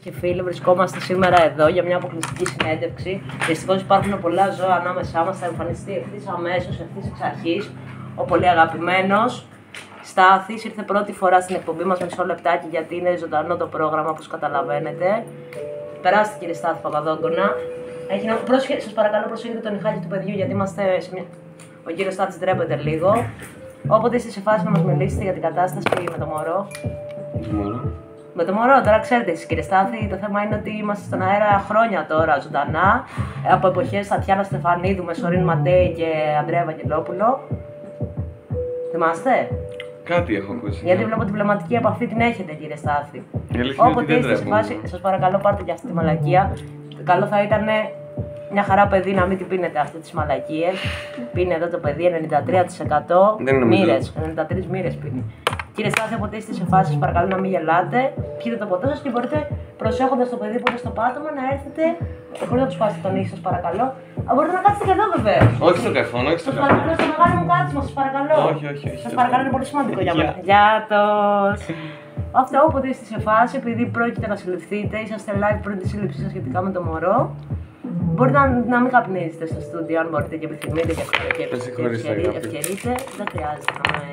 Και φίλοι, βρισκόμαστε σήμερα εδώ για μια αποκλειστική συνέντευξη. Δυστυχώς υπάρχουν πολλά ζώα ανάμεσά μας. Θα εμφανιστεί ευθύς αμέσως, ευθύς εξ αρχής, ο πολύ αγαπημένος Στάθης. Ήρθε πρώτη φορά στην εκπομπή μας, μισό λεπτάκι, γιατί είναι ζωντανό το πρόγραμμα, όπως καταλαβαίνετε. Περάστε, κύριε Στάθη Παπαδόγκονα. Σας παρακαλώ, προσέχετε το νυχάκι του παιδιού, γιατί είμαστε σε μια... Ο κύριος Στάθης ντρέπεται λίγο. Όποτε είστε σε φάση να μας μιλήσετε για την κατάσταση με το μωρό. Με το μωρό, τώρα ξέρετε εσείς, κύριε Στάθη, το θέμα είναι ότι είμαστε στον αέρα χρόνια τώρα ζωντανά. Από εποχές Τατιάνα Στεφανίδου με Σωρίν Μαντέι και Ανδρέα Βαγγελόπουλο. Θυμάστε? Κάτι έχω ακούσει. Γιατί βλέπω την πνευματική επαφή την έχετε, κύριε Στάθη. Όποτε είστε σε φάση, σας παρακαλώ, πάρτε και αυτή τη μαλακία. Καλό θα ήταν μια χαρά παιδί να μην την πίνετε αυτές τις μαλακίες. Πίνει εδώ το παιδί 93% μοίρες. 93 μοίρες πίνει. Κύριε Στάθη, όποτε είστε σε φάση, παρακαλώ να μην γελάτε. Πιείτε το ποτό σας και μπορείτε, προσέχοντας το παιδί που είναι στο πάτωμα, να έρθετε. Χωρίς να του σπάσετε τον ήχο, σας παρακαλώ. Μπορείτε να κάτσετε και εδώ, βεβαίως. Όχι στο καφόν, όχι στο καφόν. Σας παρακαλώ, στο μεγάλο μου κάτσμα, σας παρακαλώ. Όχι. Σας παρακαλώ, είναι πολύ σημαντικό για μένα. Γεια τους. Αυτό, όποτε είστε σε φάση, επειδή πρόκειται να συλληφθείτε, είσαστε live πριν τη σύλληψή σας σχετικά με το μωρό. Μπορείτε να μην καπνίζετε στο στούντιο, αν μπορείτε και επιθυμείτε και ευκαιρείτε. Δεν χρειάζεται να με.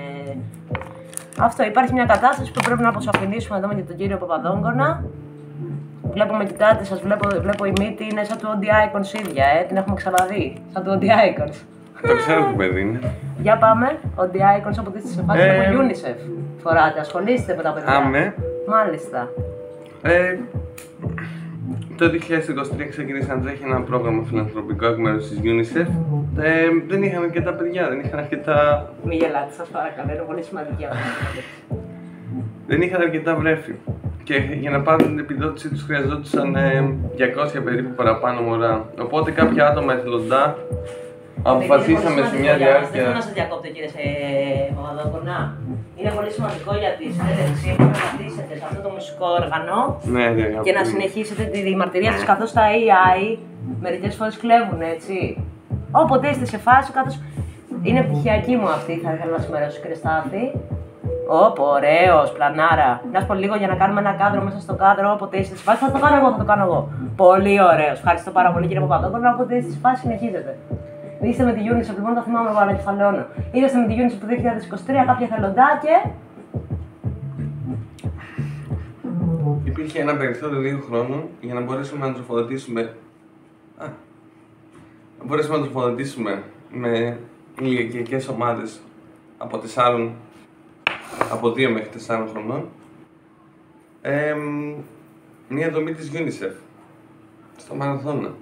Αυτό, υπάρχει μια κατάσταση που πρέπει να αποσαφηνίσουμε εδώ με τον κύριο Παπαδόγκονα. Βλέπω με κοιτάτε, σας βλέπω η μύτη είναι σαν του Όντι Icons ίδια, την έχουμε ξαναδεί. Σαν του Όντι Icons. Το ξέρω που παιδί είναι. Για πάμε, Όντι Icons από τις φάσεις από UNICEF. Φοράτε, ασχολείστε με τα παιδιά. Άμε. Μάλιστα. Το 2023 ξεκίνησε να τρέχει ένα πρόγραμμα φιλανθρωπικό εκ μέρους της UNICEF. Δεν είχαν αρκετά παιδιά, δεν είχαν αρκετά. Μη γελάτε, σας παρακαλώ, είναι πολύ σημαντική αυτή. Δεν είχαν αρκετά βρέφη. Και για να πάρουν την επιδότησή τους χρειαζόντουσαν 200 περίπου παραπάνω μωρά. Οπότε κάποια άτομα εθελοντά αποφασίσαμε σε μια διάρκεια. Δεν θέλω να σας διακόπτω, κύριε Παπαδόγκονα. Είναι πολύ σημαντικό για τη συνέντευξη να κρατήσετε σε αυτό το μουσικό όργανο και να συνεχίσετε τη μαρτυρία σας, καθώς τα AI μερικές φορές κλέβουν, έτσι. Όποτε είστε σε φάση, καθώς είναι πτυχιακή μου αυτή, θα ήθελα να σημερώσω, κύριε Στάθη. Ωπ, ωραίος, πλανάρα. Να σου πω λίγο για να κάνουμε ένα κάδρο μέσα στο κάδρο. Όποτε είστε σε φάση, θα το κάνω εγώ, Πολύ ωραίος. Ευχαριστώ πάρα πολύ, κύριε Παπαδόγκονα. Όποτε είστε σε φάση, συνεχίζετε. Είστε με τη UNICEF, λοιπόν, τα θυμάμαι εγώ, ανακεφαλαιώνω. Είσαστε με τη UNICEF το 2023, κάποια εθελοντά και. Υπήρχε ένα περιθώριο 2 χρόνων για να μπορέσουμε να τροφοδοτήσουμε. Να μπορέσουμε να τροφοδοτήσουμε με ηλικιακές ομάδες από 2 μέχρι 4 χρονών. Μία δομή της UNICEF στο Μαραθώνα.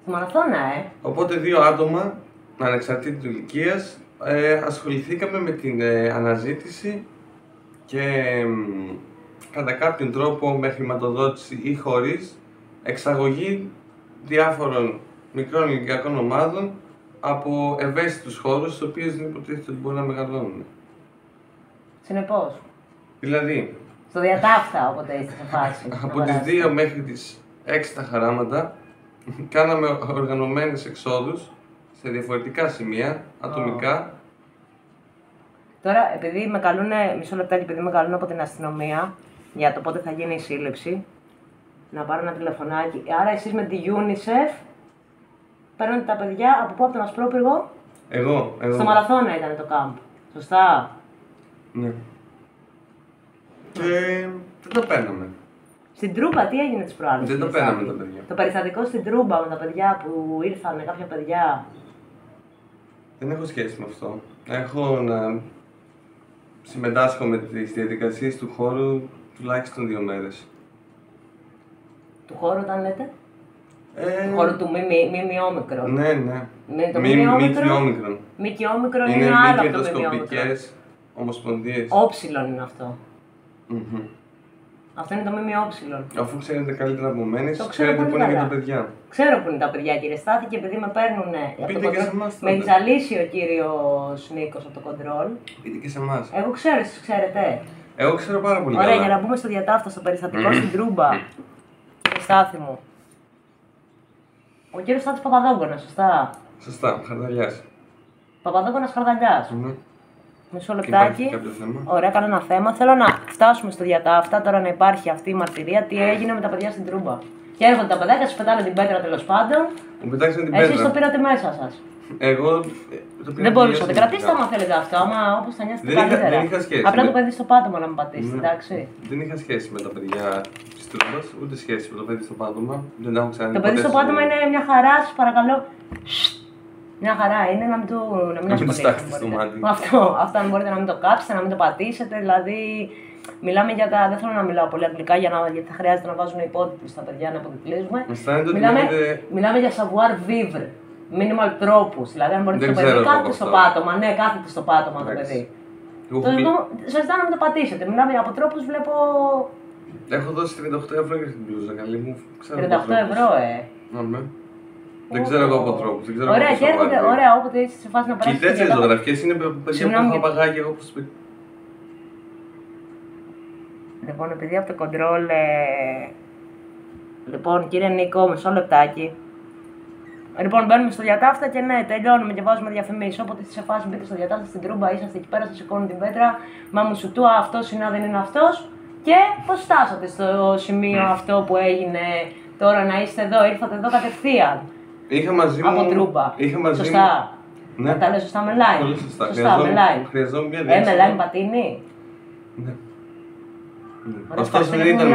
Στο Μαραθώνα, Οπότε 2 άτομα ανεξαρτήτου ηλικίας ασχοληθήκαμε με την αναζήτηση και κατά κάποιον τρόπο με χρηματοδότηση ή χωρίς εξαγωγή διάφορων μικρών ηλικιακών ομάδων από ευαίσθητους χώρους στους οποίους δεν υποτίθεται ότι μπορούν να μεγαλώνουν. Συνεπώς. Δηλαδή. Στο διατάφτα, όποτε είστε σε φάση. Από τις 2 μέχρι τις 6 τα χαράματα κάναμε οργανωμένες εξόδους σε διαφορετικά σημεία, ατομικά. Τώρα, επειδή με καλούν, μισό λεπτάκι, επειδή με καλούν από την αστυνομία για το πότε θα γίνει η σύλληψη, να πάρω ένα τηλεφωνάκι. Άρα, εσείς με τη UNICEF παίρνετε τα παιδιά από τον Ασπρόπυργο. Εγώ. Στο Μαραθώνα ήταν το κάμπ. Σωστά. Ναι. Και δεν το παίρναμε. Στην Τρούμπα, τι έγινε τις προάλλες? Δεν το παίρναμε τα παιδιά. Το περιστατικό στην Τρούμπα με τα παιδιά που ήρθαν, κάποια παιδιά. Δεν έχω σχέση με αυτό. Έχω να συμμετάσχω με τις διαδικασίες του χώρου τουλάχιστον 2 μέρες. Του χώρου όταν λέτε? Του χώρου του ΜΜΟ. Ναι. Το ΜΜΟ είναι άλλο από το ΜΜΟ. Ομοσπονδίες. Όψιλον είναι αυτό. Αυτό είναι το ΜΜΟ. Αφού ξέρετε καλύτερα από μένα, ξέρετε πού είναι και τα παιδιά. Ξέρω πού είναι τα παιδιά, κύριε Στάθη, και επειδή με παίρνουν. Πείτε και σε εμάς. Με εξαλείσει ο κύριος Νίκος από το κοντρόλ. Πείτε και σε εμάς. Εγώ ξέρω, εσείς ξέρετε. Εγώ ξέρω πάρα πολύ καλά. Ωραία, για να μπούμε στο διατάφτα, στο περιστατικό στην Τρούμπα. Κύριε Στάθη μου. Ο κύριος Στάθης Παπαδόγκονας, σωστά? Σωστά, Χαρδαλιάς. Παπαδόγκονας Χαρδαλιάς. Μισό λεπτάκι. Ωραία, κανένα θέμα. Θέλω να φτάσουμε στο διατάφτα, τώρα να υπάρχει αυτή η μαρτυρία, τι έγινε με τα παιδιά στην Τρούμπα. Και έρχονται τα παιδάκια, σα πετάνε την πέτρα τέλος πάντων. Εσείς το πήρατε μέσα σας. Εγώ το πήρα. Δεν μπορούσατε. Κρατήστε άμα θέλετε αυτό, άμα όπως θα νιώσετε καλύτερα. Δεν είχα σχέση. Απλά το παιδί στο πάτωμα να με πατήσετε, εντάξει. Δεν είχα σχέση με τα παιδιά τη Τρούμπα, ούτε σχέση με το παιδί στο πάτωμα. Δεν έχω ξαναδεί. Το παιδί στο πάτωμα είναι μια χαρά, σας παρακαλώ. Μια χαρά είναι να μην ασχολείστε στο μάτι. Αυτό αν μπορείτε να μην το κάψετε, να μην το πατήσετε. Δηλαδή, μιλάμε για τα. Δεν θέλω να μιλάω πολύ αγγλικά γιατί θα χρειάζεται να βάζουμε υπότιτλους στα παιδιά να αποδεικνύουμε. Μιλάμε για savoir vivre. Minimal τρόπους. Δηλαδή, αν μπορείτε το παιδί, κάθεται στο πάτωμα. Ναι, κάθεται στο πάτωμα το παιδί. Σας ζητάω να μην το πατήσετε. Μιλάμε από τρόπους, βλέπω. Έχω δώσει 38 ευρώ για την μπλούζα, καλή μου. 38 ευρώ, Δεν ξέρω εγώ από τρόπους. Ωραία, και έρχονται. Ωραία, όποτε είσαι σε φάση να περάσει. Και οι 4 ζωγραφιές είναι παιδιά που έχω παγάκι εγώ στο σπίτι. Λοιπόν, επειδή από το κοντρόλ. Λοιπόν, κύριε Νίκο, μισό λεπτάκι. Λοιπόν, μπαίνουμε στο διατάφτα και ναι, τελειώνουμε και βάζουμε διαφημίσεις. Όποτε σε φάση μπείτε στο διατάφτα στην Τρούμπα, είσαστε εκεί πέρα, σας σηκώνουν την πέτρα. Μα μου σου του, αυτός είναι, δεν είναι αυτός. Και πώς φτάσατε στο σημείο αυτό που έγινε τώρα να είστε εδώ, ήρθατε εδώ κατευθείαν. Είχα μαζί μου. Από Τρούμπα. Σωστά. Ναι. Τα λέω σωστά με line. Πολύ σωστά. Με line. Χρειαζόμουν μια λέξη. Με line πατίνι. Ναι. Ωστόσο δεν ήταν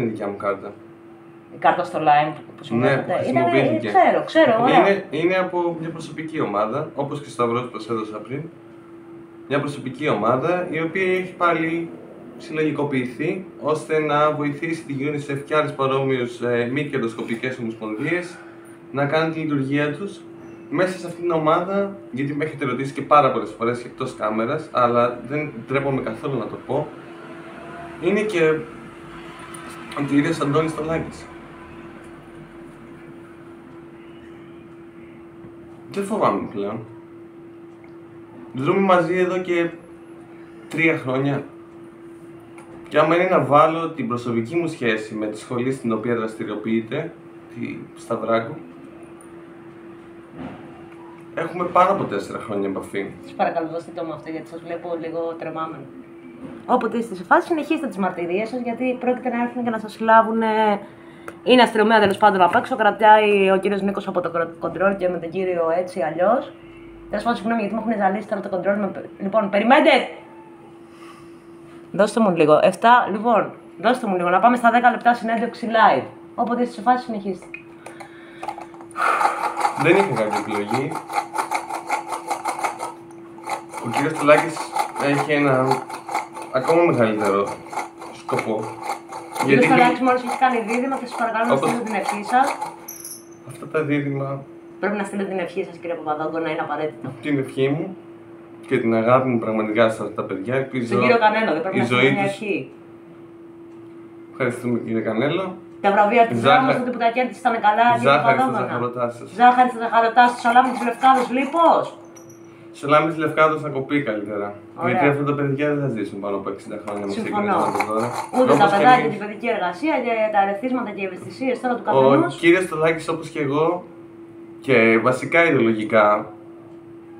η δικιά μου κάρτα. Η κάρτα στο line που συμμετέχετε. Ναι, ξέρω, ωραία. Είναι από μια προσωπική ομάδα, όπως και ο Σταυρός που σας έδωσα πριν. Μια προσωπική ομάδα η οποία έχει πάλι συλλογικοποιηθεί ώστε να βοηθήσει τη UNICEF και άλλες παρόμοιους μη κερδοσκοπικές ομοσπονδίες να κάνουν τη λειτουργία τους. Μέσα σε αυτήν την ομάδα, γιατί με έχετε ρωτήσει και πάρα πολλές φορές εκτός κάμερας, αλλά δεν τρέπομαι καθόλου να το πω, είναι και ο κύριος Αντώνης Στολάκης. Δεν φοβάμαι πλέον. Ζούμε μαζί εδώ και 3 χρόνια. Και άμα είναι να βάλω την προσωπική μου σχέση με τη σχολή στην οποία δραστηριοποιείται, τη Σταυράκου, έχουμε πάνω από 4 χρόνια επαφή. Σας παρακαλώ, δώστε το με αυτό γιατί σας βλέπω λίγο τρεμάμενο. Όποτε είστε σε φάση, συνεχίστε τις μαρτυρίες σας γιατί πρόκειται να έρθουν και να σας λάβουν. Είναι αστυνομία τέλος πάντων απ' έξω. Κρατάει ο κύριος Νίκος από το κοντρόλ και με τον κύριο έτσι αλλιώς. Τέλος πάντων, συγγνώμη γιατί μου έχουν ζαλίσει τώρα το κοντρόλ. Λοιπόν, περιμένετε! Δώστε μου λίγο. 7, λοιπόν, δώστε μου λίγο να πάμε στα 10 λεπτά συνέντευξη live. Όποτε είστε σε φάση, συνεχίστε. Δεν είχα κάποια επιλογή. Ο κύριος Στολάκης έχει ένα ακόμα μεγαλύτερο σκοπό. Ο κύριος Στολάκης μόλις έχει κάνει δίδυμα, θα σας παρακαλώ να στείλετε την ευχή σας. Αυτά τα δίδυμα. Πρέπει να στείλετε την ευχή σας, κύριε Παπαδόγκονα, είναι απαραίτητο. Την ευχή μου και την αγάπη μου πραγματικά σε αυτά τα παιδιά. Ελπίζω. Στον κύριο Κανέλο, δεν πρέπει να στείλετε μια ευχή. Ευχαριστούμε κύριε Κανέλο. Τα βραβεία της Δράμας, τότε που τα κέρδισε ήταν καλά, κύριε Παπαδόγκονα. Ζάχαρη στα ζαχαροτάσεις, σαλάμι της Λευκάδος, λίπος. Σαλάμι της Λευκάδος θα κοπεί καλύτερα. Ωραία. Γιατί αυτά τα παιδιά δεν θα ζήσουν πάνω από 60 χρόνια με συγκεκριμένα τώρα. Ούτε τα παιδάκια, την παιδική εργασία και τα ερεθίσματα και οι ευαισθησίες τώρα του καθενός. Ο κύριος Στολάκης, όπως και εγώ, και βασικά ιδεολογικά,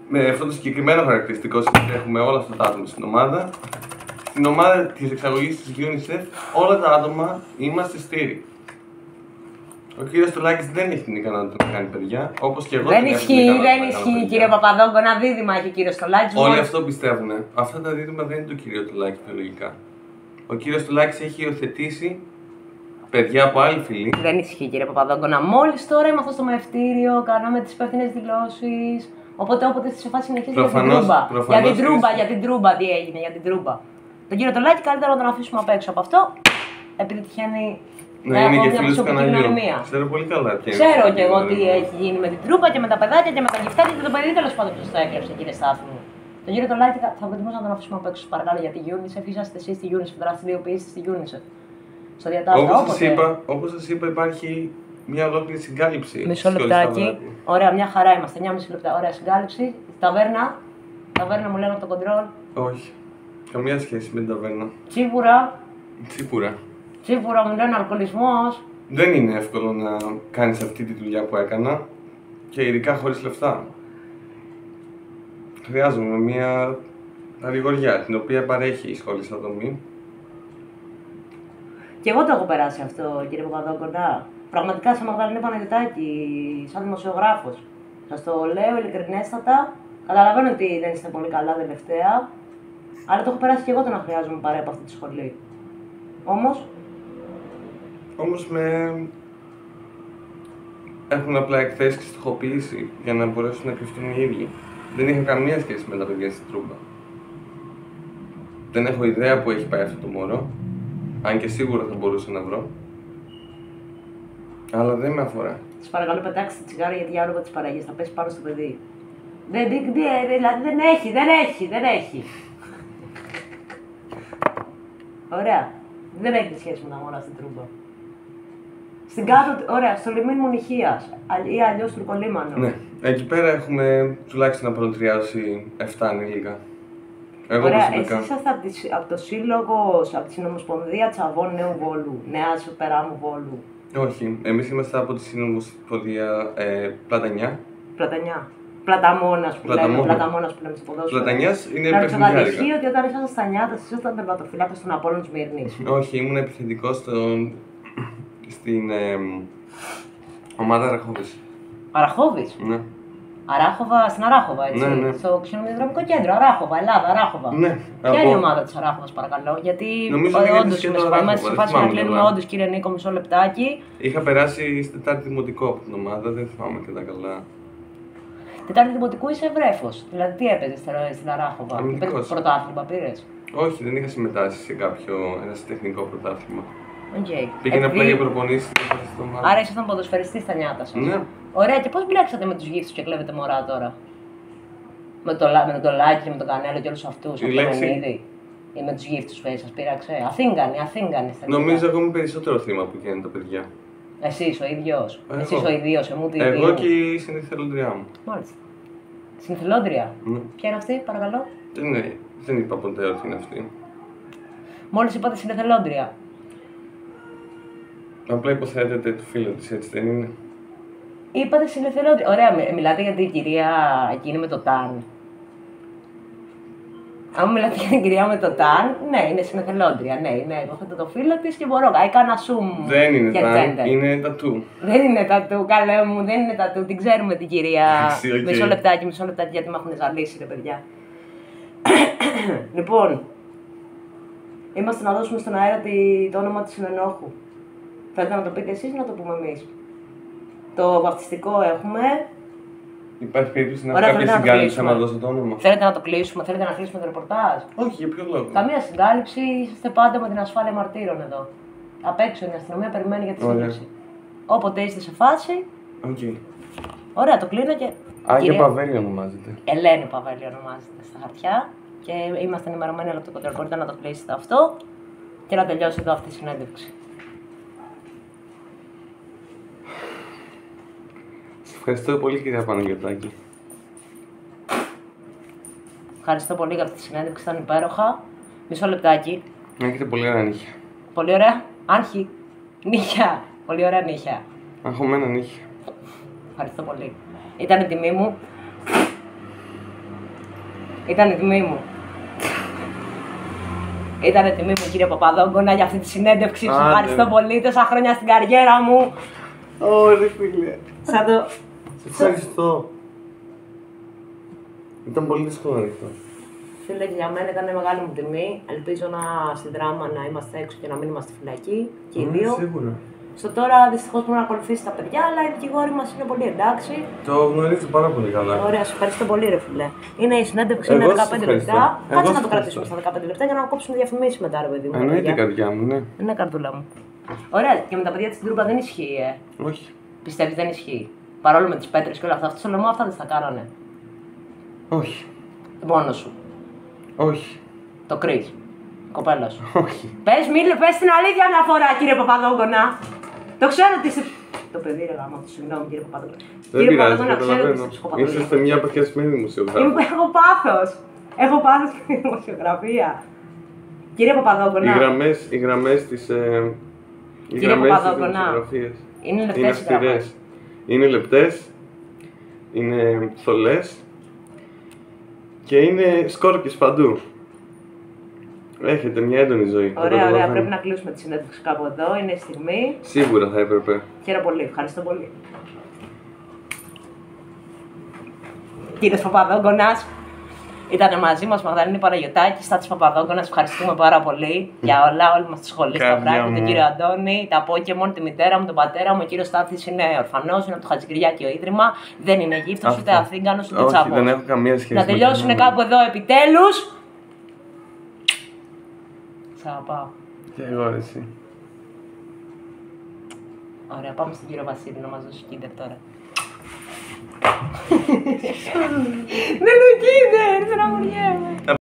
με αυτό το συγκεκριμένο χαρακτηριστικό έχουμε όλα αυτά τα άτομα στην ομάδα. Στην ομάδα της εξαγωγής της UNICEF, όλα τα άτομα είμαστε στήρι. Ο κύριος Στολάκης δεν έχει την ικανότητα να κάνει παιδιά, όπως και εγώ δεν ισχύει, κύριε Παπαδόγκονα, δίδυμα έχει ο κύριος Στολάκης. Όλοι αυτό πιστεύουν. Αυτά τα δίδυμα δεν είναι του κύριου Στολάκη θεολογικά. Ο κύριος Στολάκης έχει υιοθετήσει παιδιά από άλλη φυλή. Δεν ισχύει, κύριε Παπαδόγκονα. Μόλις τώρα ήμασταν στο μευτήριο, κάναμε τις υπεύθυνες δηλώσεις. Οπότε όποτε στη φάση συνεχίζει για την Τρούμπα. Για την Τρούμπα, τι έγινε, για την Τρούμπα. Τον κύριο Στολάκη καλύτερα να τον αφήσουμε απ' έξω από αυτό, επειδή τυχαίνει. Ναι, είναι και φίλος του καναλιού. Ξέρω πολύ καλά τι ξέρω κι εγώ τι έχει γίνει με την Τρούμπα και με τα παιδάκια και με τα γυφτάκια και το παιδί τέλος πάντων που το έκλεψε, κύριε Στάθμου. Τον κύριο Στολάκη θα προτιμούσα να τον αφήσουμε απ' έξω, παρακαλώ, για τη UNICEF. Είσαστε εσείς στη UNICEF, δραστηριοποιείστε στη UNICEF. Στο διατάφτα. Όπως σας είπα, υπάρχει μια ολόκληρη συγκάλυψη. Μισό λεπτάκι. Ωραία, μια χαρά είμαστε. 9,5 λεπτά. Ωραία συγκάλυψη. Ταβέρνα μου λένε από το κοντρόλ. Όχι. Καμία σχέση με την ταβέρνα. Τσίπουρα μου λένε αλκοολισμός. Δεν είναι εύκολο να κάνεις αυτή τη δουλειά που έκανα και ειδικά χωρίς λεφτά. Χρειάζομαι μια παρηγοριά, την οποία παρέχει η σχολή στα δομή. Και εγώ το έχω περάσει αυτό, κύριε Παπαδόκοντα. Πραγματικά, σαν Μαγδαληνή Παναγιωτάκη, σαν δημοσιογράφος. Σας το λέω ειλικρινέστατα. Καταλαβαίνω ότι δεν είστε πολύ καλά τελευταία. Αλλά το έχω περάσει και εγώ το να χρειάζομαι παρέα από αυτή τη σχολή. Όμως έχουν απλά εκθέσει και στοχοποίηση για να μπορέσουν να κρυφτούν οι ίδιοι. Δεν είχα καμία σχέση με τα παιδιά στην Τρούμπα. Δεν έχω ιδέα που έχει πάει αυτό το μωρό. Αν και σίγουρα θα μπορούσα να βρω. Αλλά δεν με αφορά. Σας παρακαλώ, πετάξτε τη τσιγάρα γιατί η άρωμα της παραγής θα πέσει πάνω στο παιδί. Δηλαδή δεν έχει. Ωραία. Δεν έχει σχέση με τα μωρά στην Τρούμπα. Στην κάτω, ωραία, στο λιμάνι Μουνιχίας ή αλλιώς Τουρκολίμανο. Ναι, εκεί πέρα έχουμε τουλάχιστον να προτριάσει 7 ανήλικα. Εγώ ωραία, προσωπικά. εσείς είσαστε από το σύλλογο, από τη Συνομοσπονδία Τσαβών Νέου Βόλου, Νέας Περάμου Βόλου. Όχι, εμείς είμαστε από τη Συνομοσπονδία Πλατανιά. Πλαταμόνας που λέμε στο ποδόσφαιρο. Πλατανιάς είναι να παιχνιδιάρικα. ισχύει ότι όταν ήσασταν στα νιάτα, εσείς ήσασταν τερματοφυλάκες στον Απόλλων Σμύρνης. Όχι, ήμουν επιθετικός στην ομάδα Αραχώβης. Αραχώβης. Ναι. Στην Αράχοβα, έτσι. Ναι. Στο ξενοδρομικό κέντρο, Αράχοβα, Ελλάδα, Αράχοβα. Ναι. Ποια είναι η ομάδα της Αράχοβας, παρακαλώ, γιατί όντως είμαστε σε φάση να κλείνουμε όντως, κύριε Νίκο, μισό λεπτάκι. Είχα περάσει στη Τετάρτη Δημοτικό από την ομάδα, δεν θυμάμαι και τα καλά. Τετάρτη Δημοτικού είσαι βρέφος. Δηλαδή, τι έπαιζες στην Αράχοβα, Αμυντικός. πρωτάθλημα πήρες. Όχι, δεν είχα συμμετάσχει σε κάποιο ερασιτεχνικό πρωτάθλημα. Okay. Πήγαινα απλά για προπονήσεις. Άρα ήσασταν ποδοσφαιριστής στα νιάτα σας. Ναι. Ωραία, και πώς μπλέξατε με τους γύφτους και κλέβετε μωρά τώρα. Με τον Τολάκη και με τον Κανέλο και όλους αυτούς. Η λέξη. Ή με τους γύφτους που σας πείραξε. Αθήγκανοι. Νομίζω εγώ είμαι περισσότερο θύμα που γίνουν τα παιδιά. Εσείς ο ίδιος. Εσείς ο ίδιος, εγώ και η συνηθελόντριά μου. Μάλιστα. Συνηθελόντρια. Ναι. Ποια είναι αυτή, παρακαλώ. Δεν είπα ποτέ ότι είναι αυτή. Μόλις είπατε συνηθελόντρια. Απλά υποθέτετε το φίλο της, έτσι δεν είναι. Είπατε συνηθελόντρια. Ωραία, μιλάτε για την κυρία εκείνη με το ΤΑΝ. Αν μιλάτε για την κυρία με το ΤΑΝ, ναι, είναι συνεθελόντρια. Ναι, υποθέτω το φίλο της και μπορώ. Έκανα σουμ. Δεν είναι ΤΑΝ, είναι τατού. Δεν είναι τατού, καλέ μου, δεν είναι τατού. Την ξέρουμε την κυρία. Okay. Μισό λεπτάκι, γιατί με έχουν ζαλίσει, ρε παιδιά. Λοιπόν, είμαστε να δώσουμε στον αέρα το όνομα της συνενόχου. Θέλετε να το πείτε εσείς ή να το πούμε εμείς. Το βαφτιστικό έχουμε. Υπάρχει περίπτωση να have κάποια συγκάλυψη να δώσω το όνομα. Θέλετε να το κλείσουμε, θέλετε να κλείσουμε το ρεπορτάζ. Όχι, για ποιο λόγο. Καμία συγκάλυψη, είστε πάντα με την ασφάλεια μαρτύρων εδώ. Απ' έξω η αστυνομία περιμένει για τη σύλληψη. Όποτε είστε σε φάση. Okay. Ωραία, το κλείνω και. Άγια Παβέλη ονομάζεται. Ελένη Παβέλη ονομάζεται στα χαρτιά. Και είμαστε ενημερωμένοι από το κοντρόλ. Μπορείτε να το κλείσετε αυτό και να τελειώσει εδώ αυτή η συνέντευξη. Ευχαριστώ πολύ, κυρία Παναγιωτάκη. Ευχαριστώ πολύ για αυτή τη συνέντευξη, ήταν υπέροχα. Μισό λεπτάκι. Έχετε πολύ ωραία νύχια. Πολύ ωραία. Άγχη. Νύχια. Πολύ ωραία νύχια. Αγχωμένα νύχια. Ευχαριστώ πολύ. Ήταν η τιμή μου. Ήταν η τιμή μου, κύριε Παπαδόγκονα, για αυτή τη συνέντευξη. Σας ευχαριστώ πολύ. Τόσα χρόνια στην καριέρα μου. Ωραία, φίλε. Σαν το... Σε ευχαριστώ. Ήταν πολύ δύσκολο να ρηθώ. Φίλε, για μένα ήταν μεγάλη μου τιμή. Ελπίζω στη δράμα να είμαστε έξω και να μην είμαστε φυλακοί. Και οι δύο. Σίγουρα. Στο τώρα δυστυχώς πρέπει να ακολουθήσει τα παιδιά, αλλά οι δικηγόροι μας είναι πολύ εντάξει. Το γνωρίζω πάρα πολύ καλά. Ωραία, σου ευχαριστώ πολύ, ρε φιλέ. Είναι η συνέντευξη, είναι 15 λεπτά. Κάτσε να το κρατήσουμε στα 15 λεπτά για να κόψουμε διαφημίσεις μετά, ρε παιδί μου. Εννοείται, καρδιά μου, ναι. Είναι καρδούλα μου. Ωραία, και με τα παιδιά της Τρούπα δεν ισχύει, Όχι. Πιστεύεις δεν ισχύει. Παρόλο με τις πέτρες και όλα αυτά, αυτό στο λαιμό αυτά δεν θα κάνανε. Όχι. Μόνο σου. Όχι. Το κρύς. Κοπέλα σου. Όχι. Πες την αλήθεια μια φορά, κύριε Παπαδόγκονα. Το ξέρω ότι είσαι. Το παιδί, ρε γάμο, συγγνώμη, κύριε Παπαδόγκονα. Δεν πειράζει, καταλαβαίνω. Είσαστε μια παθιασμένη δημοσιογράφη. Έχω πάθος. Έχω πάθος στη δημοσιογραφία. Κύριε Παπαδόγκονα. Οι γραμμές της δημοσιογραφίας είναι λεπτές οι γραμμές. Είναι λεπτές, είναι θολές Και είναι σκόρπιες παντού. Έχετε μια έντονη ζωή. Ωραία. Πρέπει να κλείσουμε τη συνέντευξη κάπου εδώ. Είναι η στιγμή. Σίγουρα θα έπρεπε. Χαίρομαι πολύ. Ευχαριστώ πολύ. Κύριος Παπαδόγκονας, ήταν μαζί μας Μαγδαλήνη Παναγιωτάκη, Στάθης Παπαδόγκονας. Ευχαριστούμε πάρα πολύ για όλα. Όλοι μας τη σχολή στα βράδια. Τον κύριο Αντώνη, τα Pokémon, τη μητέρα μου, τον πατέρα μου. Ο κύριος Στάθης είναι ορφανός, είναι από το Χατζικυριάκιο Ίδρυμα. Δεν είναι γύφτος, ούτε Αθήγανος, ούτε τσαβός. Δεν έχω καμία σχέση. Να τελειώσουν κάπου εδώ επιτέλους. Σ' αγαπάω. Και εγώ εσύ. Ωραία, πάμε στον κύριο Βασίλη να μας δώσει κίντερ τώρα. Δεν είναι κίντερ, δεν αγοριέμαι.